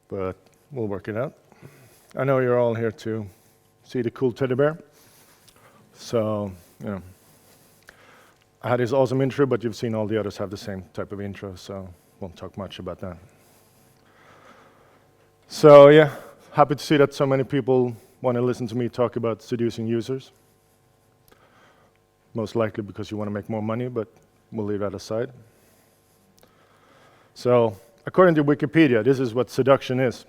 but we'll work it out. I know you're all here to see the cool teddy bear. So, I had this awesome intro, but you've seen all the others have the same type of intro, so won't talk much about that. So yeah, happy to see that so many people want to listen to me talk about seducing users. Most likely because you want to make more money, but we'll leave that aside. So, according to Wikipedia, this is what seduction is.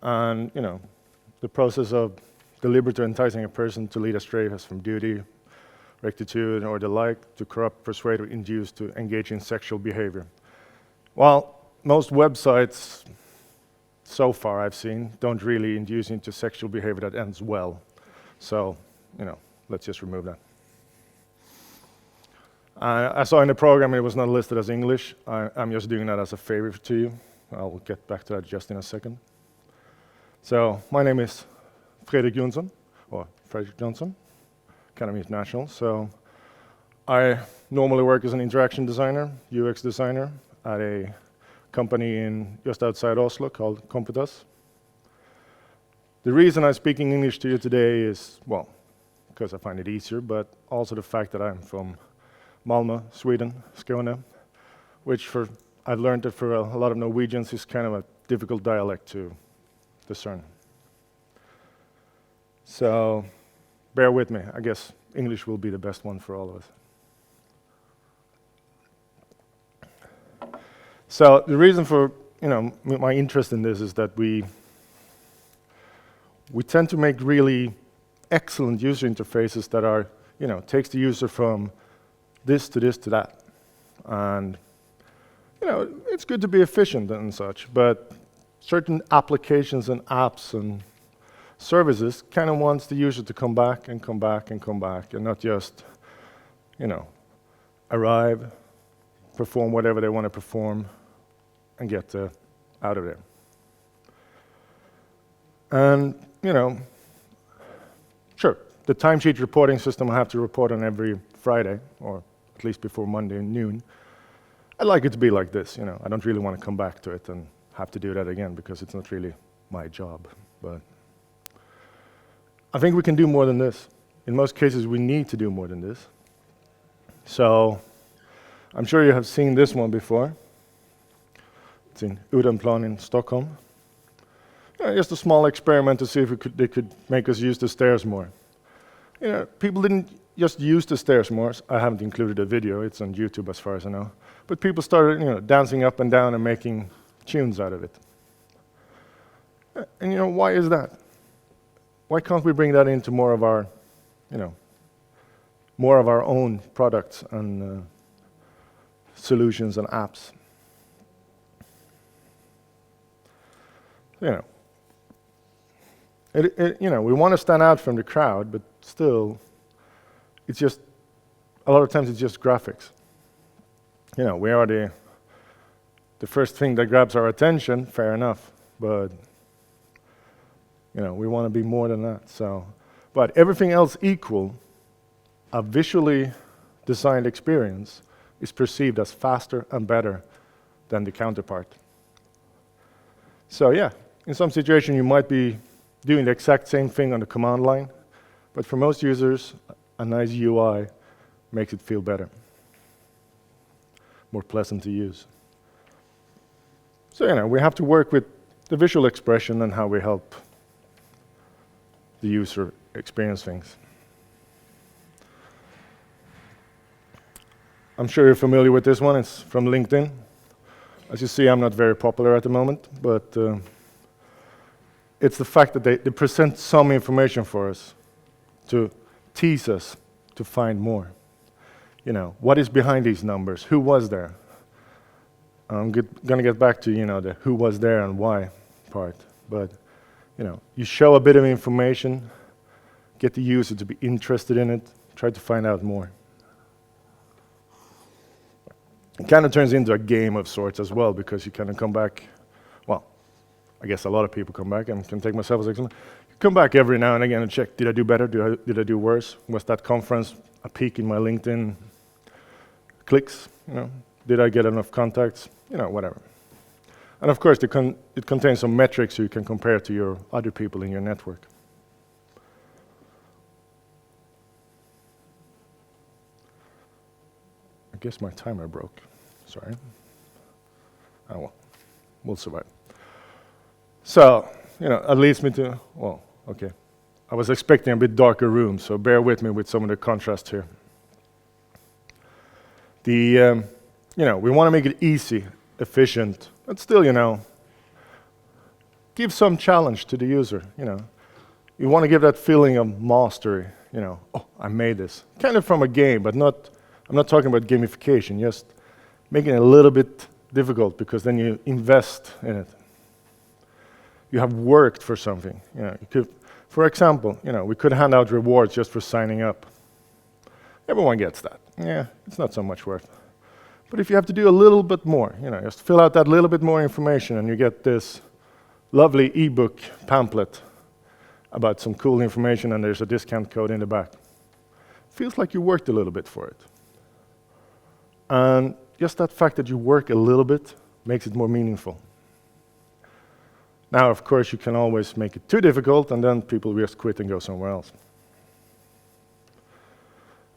And, the process of deliberately enticing a person to lead astray us from duty, rectitude, or the like, to corrupt, persuade, or induce to engage in sexual behavior. Well, most websites, so far I've seen, don't really induce into sexual behavior that ends well. So, let's just remove that. I saw in the program it was not listed as English. I'm just doing that as a favor to you. I'll get back to that just in a second. So, my name is Fredrik Johnsson, or Fredrik Johnsson, kind of international. So, I normally work as an interaction designer, UX designer, at a company in just outside Oslo called Kompetas. The reason I'm speaking English to you today is, well, because I find it easier, but also the fact that I'm from Malmö, Sweden, Skåne, which I've learned that for a lot of Norwegians is kind of a difficult dialect to discern. So bear with me. I guess English will be the best one for all of us. So the reason for my interest in this is that we tend to make really excellent user interfaces that are takes the user from this to that, and it's good to be efficient and such, but certain applications and apps and services kind of wants the user to come back and come back and come back, and not just arrive, perform whatever they want to perform, and get out of there. And sure, the timesheet reporting system I have to report on every Friday, or at least before Monday noon. I'd like it to be like this, I don't really want to come back to it and have to do that again because it's not really my job. But I think we can do more than this. In most cases, we need to do more than this. So I'm sure you have seen this one before. It's in Udenplan in Stockholm. Just a small experiment to see if they could make us use the stairs more. People didn't just use the stairs more. I haven't included a video. It's on YouTube as far as I know. But people started, dancing up and down and making tunes out of it. And why is that? Why can't we bring that into more of our own products and solutions and apps? We want to stand out from the crowd, but still, it's just, a lot of times it's just graphics. We are the first thing that grabs our attention, fair enough, but, we want to be more than that, so. But everything else equal, a visually designed experience is perceived as faster and better than the counterpart. So yeah, in some situation you might be doing the exact same thing on the command line, but for most users, a nice UI makes it feel better, more pleasant to use. So we have to work with the visual expression and how we help the user experience things. I'm sure you're familiar with this one. It's from LinkedIn. As you see, I'm not very popular at the moment, but it's the fact that they present some information for us to tease us to find more. What is behind these numbers? Who was there? I'm going to get back to, the who was there and why part. But, you show a bit of information, get the user to be interested in it, try to find out more. It kind of turns into a game of sorts as well, because you kind of come back, well, I guess a lot of people come back, and can take myself as an example. You come back every now and again and check, did I do better? Did I do worse? Was that conference a peak in my LinkedIn clicks? Did I get enough contacts? Whatever. And of course, it contains some metrics so you can compare to your other people in your network. I guess my timer broke. Sorry. Oh well, we'll survive. So, that leads me to, well, okay. I was expecting a bit darker room, so bear with me with some of the contrast here. We want to make it easy, efficient, but still, give some challenge to the user, You want to give that feeling of mastery, oh, I made this. Kind of from a game, but I'm not talking about gamification, just making it a little bit difficult because then you invest in it. You have worked for something, You could, for example, we could hand out rewards just for signing up. Everyone gets that. Yeah, it's not so much worth. But if you have to do a little bit more, just fill out that little bit more information and you get this lovely ebook pamphlet about some cool information and there's a discount code in the back. Feels like you worked a little bit for it. And just that fact that you work a little bit makes it more meaningful. Now, of course, you can always make it too difficult and then people just quit and go somewhere else.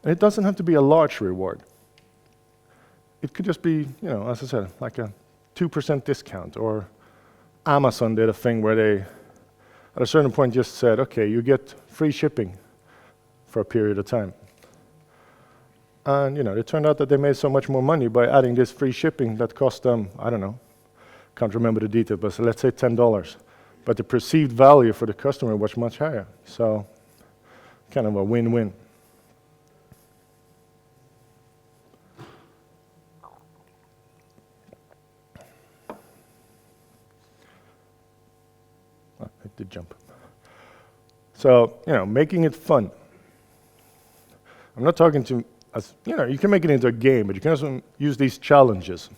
And it doesn't have to be a large reward. It could just be, as I said, like a 2% discount, or Amazon did a thing where they, at a certain point, just said, okay, you get free shipping for a period of time. And, it turned out that they made so much more money by adding this free shipping that cost them, I don't know, can't remember the details, but let's say $10. But the perceived value for the customer was much higher. So, kind of a win-win. It did jump. So, making it fun. I'm not talking to, you can make it into a game, but you can also use these challenges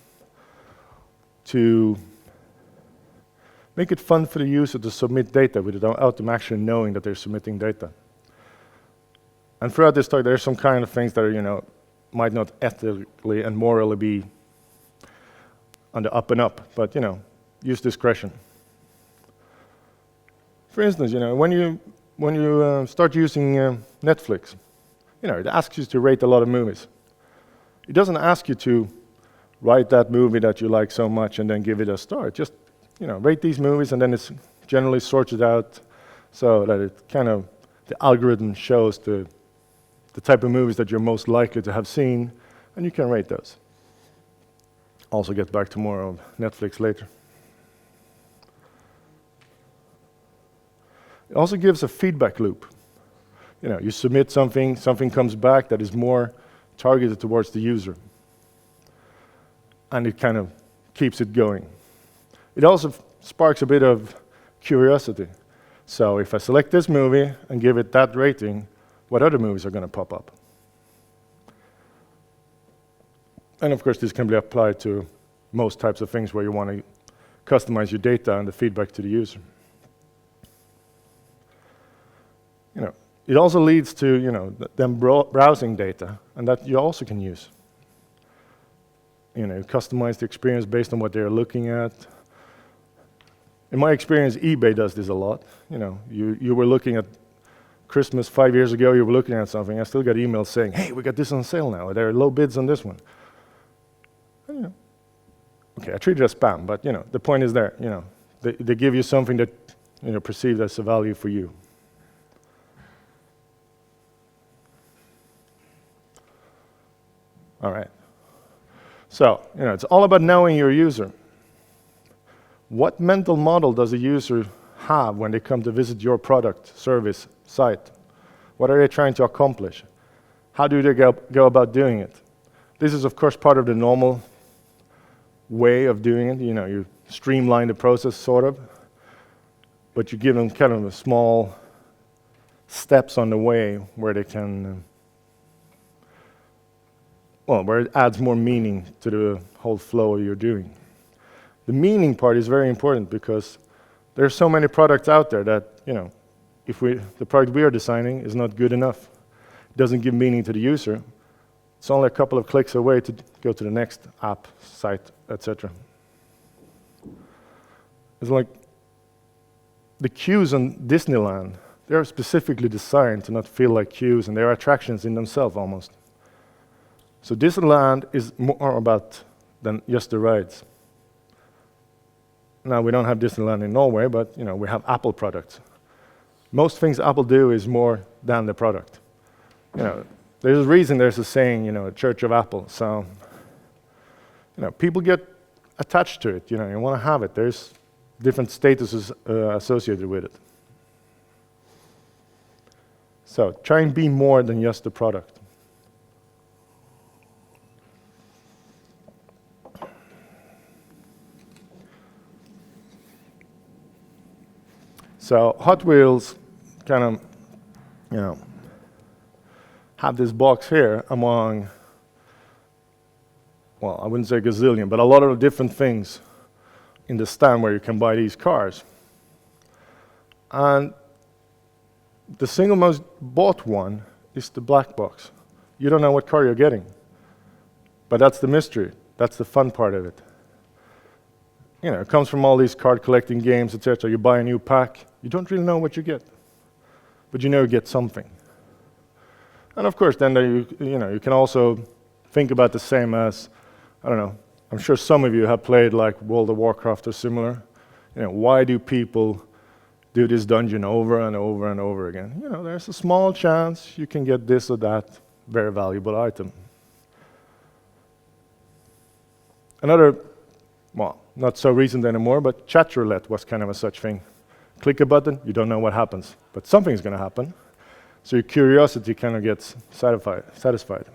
to make it fun for the user to submit data without them actually knowing that they're submitting data. And throughout this talk, there are some kind of things that are, might not ethically and morally be on the up and up, but, use discretion. For instance, when you start using Netflix, it asks you to rate a lot of movies. It doesn't ask you to write that movie that you like so much and then give it a star. Just, rate these movies and then it's generally sorted out so that it kind of, the algorithm shows the type of movies that you're most likely to have seen, and you can rate those. Also get back to more of Netflix later. It also gives a feedback loop. You submit something comes back that is more targeted towards the user. And it kind of keeps it going. It also sparks a bit of curiosity. So if I select this movie and give it that rating, what other movies are going to pop up? And of course, this can be applied to most types of things where you want to customize your data and the feedback to the user. It also leads to, them browsing data, and that you also can use. Customize the experience based on what they're looking at. In my experience, eBay does this a lot. You were looking at Christmas 5 years ago, you were looking at something, I still got emails saying, hey, we got this on sale now, there are low bids on this one. And, okay, I treat it as spam, but the point is there, they give you something that, perceived as a value for you. All right. So, it's all about knowing your user. What mental model does a user have when they come to visit your product, service, site? What are they trying to accomplish? How do they go about doing it? This is, of course, part of the normal way of doing it. You streamline the process, sort of. But you give them kind of a small steps on the way where they can where it adds more meaning to the whole flow you're doing. The meaning part is very important because there are so many products out there that, if the product we are designing is not good enough, it doesn't give meaning to the user, it's only a couple of clicks away to go to the next app, site, etc. It's like the queues in Disneyland, they're specifically designed to not feel like queues, and they're attractions in themselves almost. So Disneyland is more about than just the rides. Now, we don't have Disneyland in Norway, but we have Apple products. Most things Apple do is more than the product. There's a reason there's a saying, Church of Apple. So, people get attached to it. You want to have it. There's different statuses associated with it. So try and be more than just the product. So Hot Wheels kind of, have this box here among, well, I wouldn't say gazillion, but a lot of different things in the stand where you can buy these cars. And the single most bought one is the black box. You don't know what car you're getting. But that's the mystery. That's the fun part of it. It comes from all these card collecting games, etc. You buy a new pack, you don't really know what you get. But you get something. And of course, then you can also think about the same as, I don't know, I'm sure some of you have played like World of Warcraft or similar. Why do people do this dungeon over and over and over again? There's a small chance you can get this or that very valuable item. Another, well, not so recent anymore, but chat roulette was kind of a such thing. Click a button, you don't know what happens, but something's going to happen. So your curiosity kind of gets satisfied.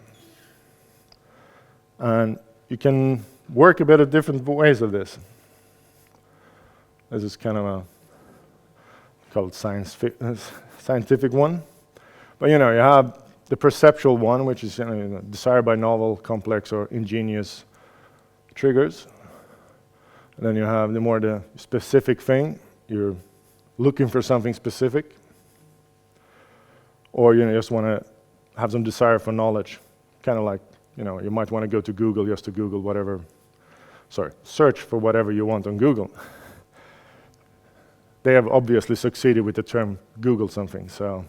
And you can work a bit of different ways of this. This is kind of a called scientific one. But you have the perceptual one, which is desired by novel, complex, or ingenious triggers. And then you have the specific thing. You're looking for something specific. Or you just want to have some desire for knowledge. Kind of like, you might want to go to Google just to Google whatever, search for whatever you want on Google. They have obviously succeeded with the term Google something, so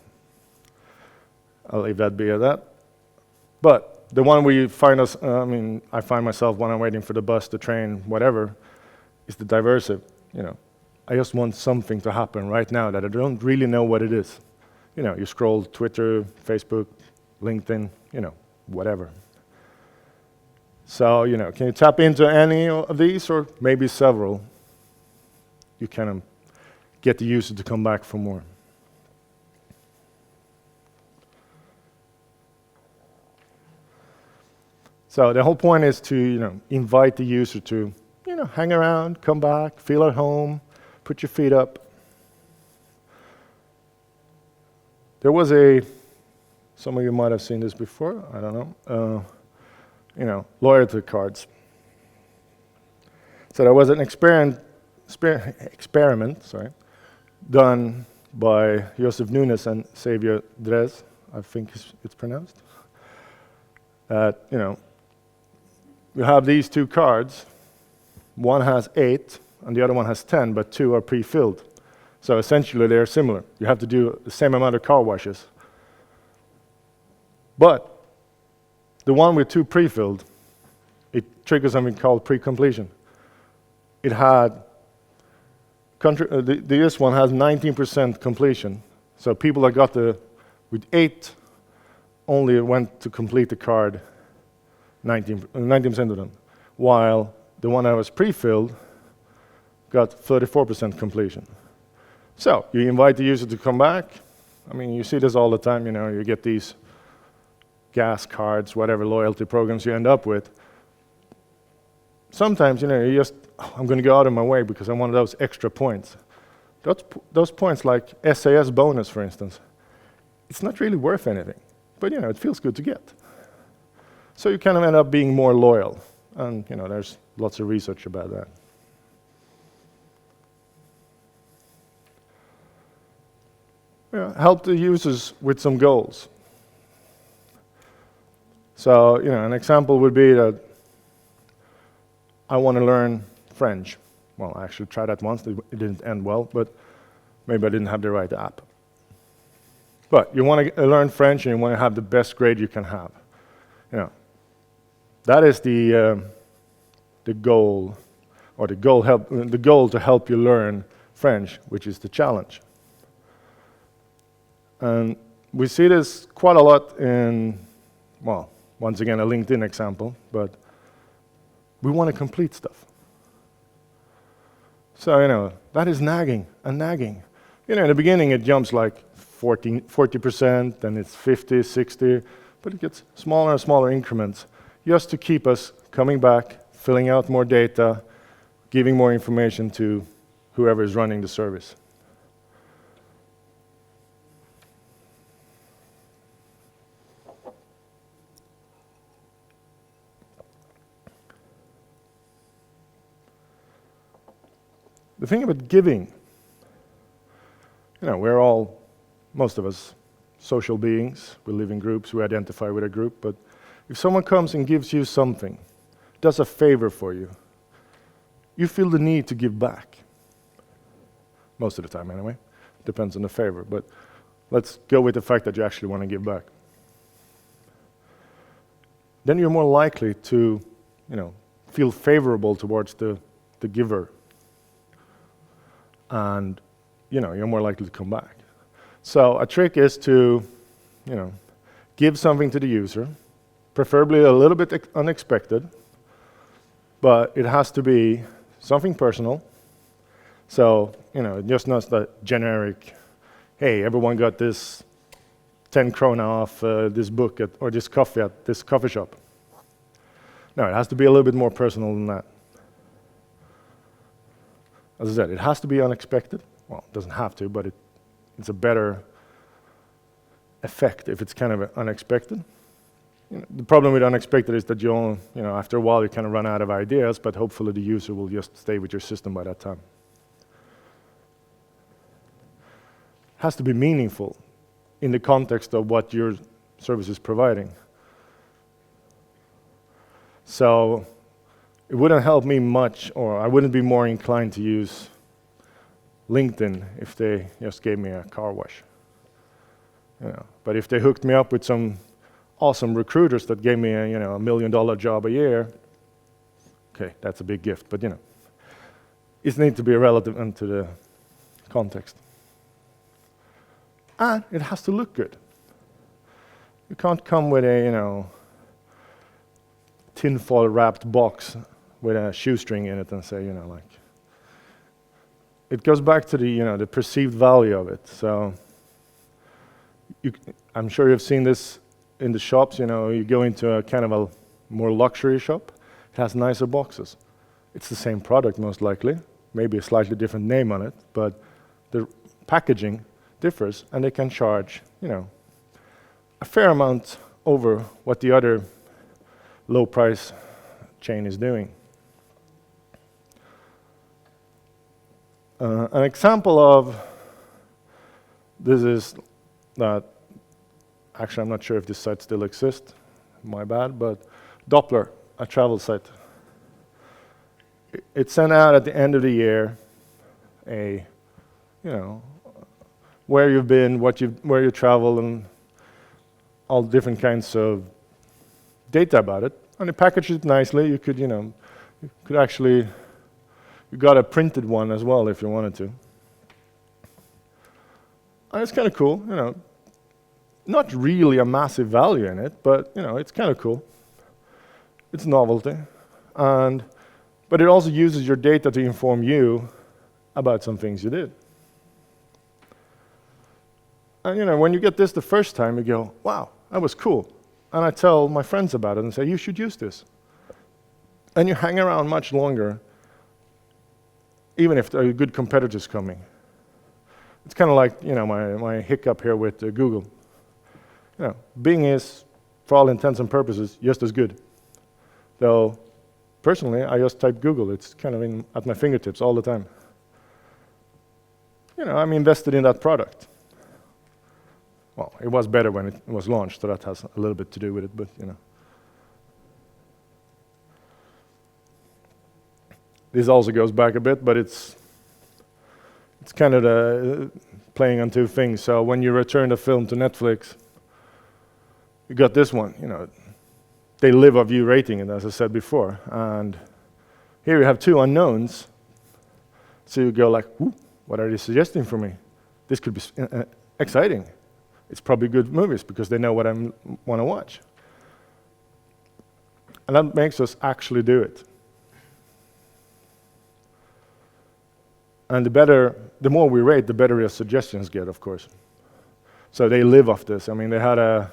I'll leave that be at that. But the one we find us, I find myself when I'm waiting for the bus, the train, whatever, is the diversive. I just want something to happen right now that I don't really know what it is. You scroll Twitter, Facebook, LinkedIn, whatever. So, can you tap into any of these or maybe several? You kind of get the user to come back for more. So the whole point is to, invite the user to, hang around, come back, feel at home, put your feet up. There was some of you might have seen this before, I don't know, loyalty cards. So there was an experiment, done by Josef Nunes and Xavier Drez, I think it's pronounced. That, you have these two cards. One has 8, and the other one has 10, but 2 are pre-filled. So essentially, they're similar. You have to do the same amount of car washes. But the one with 2 pre-filled, it triggers something called pre-completion. It had, this one has 19% completion. So people that got with 8 only went to complete the card 19% of them, while the one that was pre-filled got 34% completion. So you invite the user to come back. You see this all the time, you get these gas cards, whatever loyalty programs you end up with. Sometimes, you just, I'm going to go out of my way because I want those extra points. Those points, like SAS bonus, for instance, it's not really worth anything, but it feels good to get. So you kind of end up being more loyal, and there's lots of research about that. Help the users with some goals. So, an example would be that I want to learn French. well, I actually tried that once. It didn't end well, but maybe I didn't have the right app. But you want to learn French, and you want to have the best grade you can have. You know, that is the goal, or the goal to help you learn French, which is the challenge. And we see this quite a lot in, well, once again, a LinkedIn example, but we want to complete stuff. So, you know, that is nagging and nagging. You know, in the beginning it jumps like 40%, then it's 50, 60, but it gets smaller and smaller increments just to keep us coming back, filling out more data, giving more information to whoever is running the service. The thing about giving, you know, we're all, most of us, social beings. We live in groups, we identify with a group, but if someone comes and gives you something, does a favor for you, you feel the need to give back. Most of the time, anyway. Depends on the favor, but let's go with the fact that you actually want to give back. Then you're more likely to, you know, feel favorable towards the giver. And, you know, you're more likely to come back. So a trick is to, you know, give something to the user, preferably a little bit unexpected, but it has to be something personal. So, you know, just not the generic, hey, everyone got this 10 krona off this book or this coffee at this coffee shop. No, it has to be a little bit more personal than that. As I said, it has to be unexpected. Well, it doesn't have to, but it's a better effect if it's kind of unexpected. You know, the problem with unexpected is that you know, after a while you kind of run out of ideas, but hopefully the user will just stay with your system by that time. It has to be meaningful in the context of what your service is providing. So it wouldn't help me much, or I wouldn't be more inclined to use LinkedIn if they just gave me a car wash. You know, but if they hooked me up with some awesome recruiters that gave me a, you know, $1 million job a year, okay, that's a big gift, but you know, it needs to be relevant to the context. And it has to look good. You can't come with a, you know, tinfoil wrapped box with a shoestring in it and say, you know, like, it goes back to the, you know, the perceived value of it. So I'm sure you've seen this in the shops. You know, you go into a kind of a more luxury shop, it has nicer boxes. It's the same product most likely, maybe a slightly different name on it, but the packaging differs, and they can charge, you know, a fair amount over what the other low price chain is doing. An example of this is that, actually I'm not sure if this site still exists, my bad, but Doppler, a travel site. It sent out at the end of the year a, you know, where you've been, where you travel, and all different kinds of data about it. And it packaged it nicely. You could, you know, you could actually, you got a printed one as well if you wanted to. And it's kind of cool, you know. Not really a massive value in it, but you know, it's kind of cool. It's novelty, but it also uses your data to inform you about some things you did. And you know, when you get this the first time, you go, "Wow, that was cool," and I tell my friends about it and say, "You should use this." And you hang around much longer, even if there are good competitors coming. It's kind of like, you know, my hiccup here with Google. You know, Bing is, for all intents and purposes, just as good. Though, personally, I just type Google. It's kind of at my fingertips all the time. You know, I'm invested in that product. Well, it was better when it was launched, so that has a little bit to do with it, but you know. this also goes back a bit, but it's kind of playing on two things. So when you return a film to Netflix, you got this one, they live off you rating it, as I said before. And here you have two unknowns. So you go like, ooh, what are they suggesting for me? This could be exciting. It's probably good movies because they know what I want to watch. And that makes us actually do it. And the more we rate, the better your suggestions get, of course. So they live off this. I mean, they had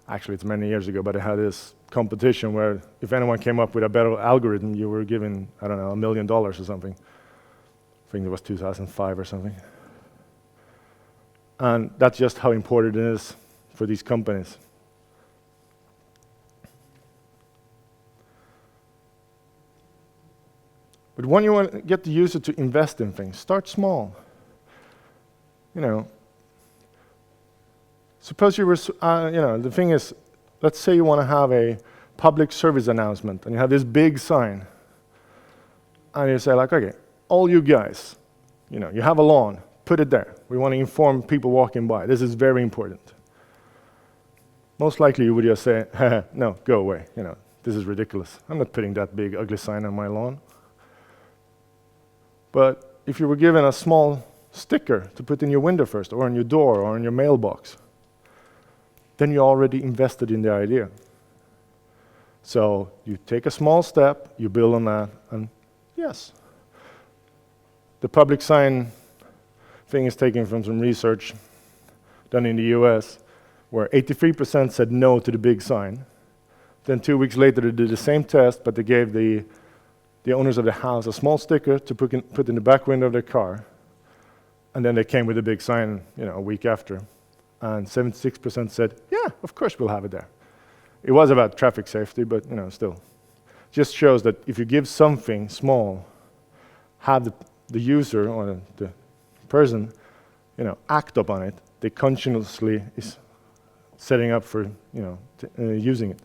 actually it's many years ago, but they had this competition where if anyone came up with a better algorithm, you were given, I don't know, $1 million or something. I think it was 2005 or something. And that's just how important it is for these companies. But when you want to get the user to invest in things, start small. Suppose you were, the thing is, let's say you want to have a public service announcement, and you have this big sign, and you say like, okay, all you guys, you have a lawn, put it there. We want to inform people walking by. This is very important. Most likely you would just say, no, go away. This is ridiculous. I'm not putting that big, ugly sign on my lawn. But if you were given a small sticker to put in your window first, or on your door, or in your mailbox, then you already invested in the idea. So you take a small step, you build on that, and yes. The public sign thing is taken from some research done in the US, where 83% said no to the big sign. Then 2 weeks later, they did the same test, but they gave the owners of the house a small sticker to put in the back window of their car. And then they came with a big sign, a week after. And 76% said, yeah, of course we'll have it there. It was about traffic safety, but still. Just shows that if you give something small, have the user or the person, act upon it, they consciously is setting up for, using it.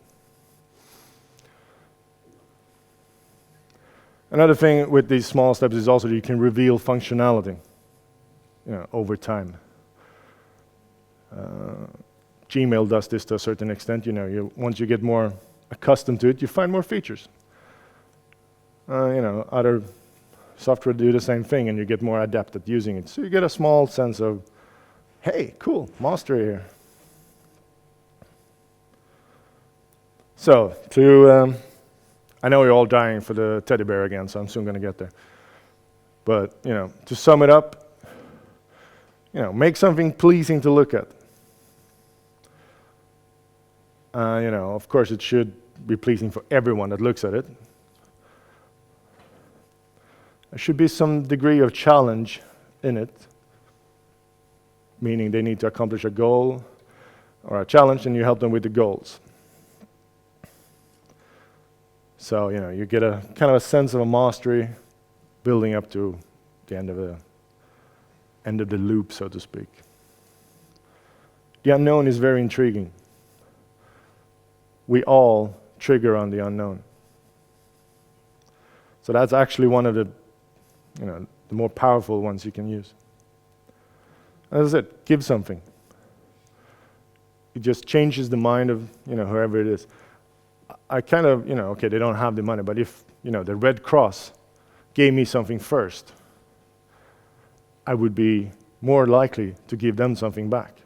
Another thing with these small steps is also that you can reveal functionality, over time. Gmail does this to a certain extent. Once you get more accustomed to it, you find more features. Other software do the same thing, and you get more adept at using it. So you get a small sense of, hey, cool, mastery here. So I know you're all dying for the teddy bear again, so I'm soon going to get there. But to sum it up, make something pleasing to look at. Of course, it should be pleasing for everyone that looks at it. There should be some degree of challenge in it, meaning they need to accomplish a goal or a challenge, and you help them with the goals. So, you get a kind of a sense of a mastery building up to the end of the loop, so to speak. The unknown is very intriguing. We all trigger on the unknown. So that's actually one of the more powerful ones you can use. As I said, give something. It just changes the mind of, whoever it is. I kind of, okay, they don't have the money, but if, the Red Cross gave me something first, I would be more likely to give them something back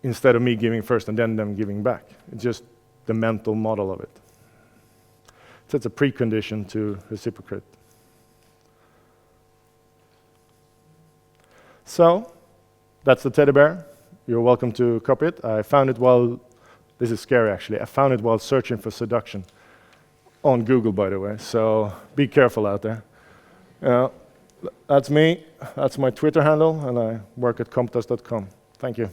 instead of me giving first and then them giving back. It's just the mental model of it. So it's a precondition to reciprocate. So, that's the teddy bear. You're welcome to copy it. I found it this is scary actually, I found it while searching for seduction on Google, by the way, so be careful out there. That's me, that's my Twitter handle, and I work at comptas.com. Thank you.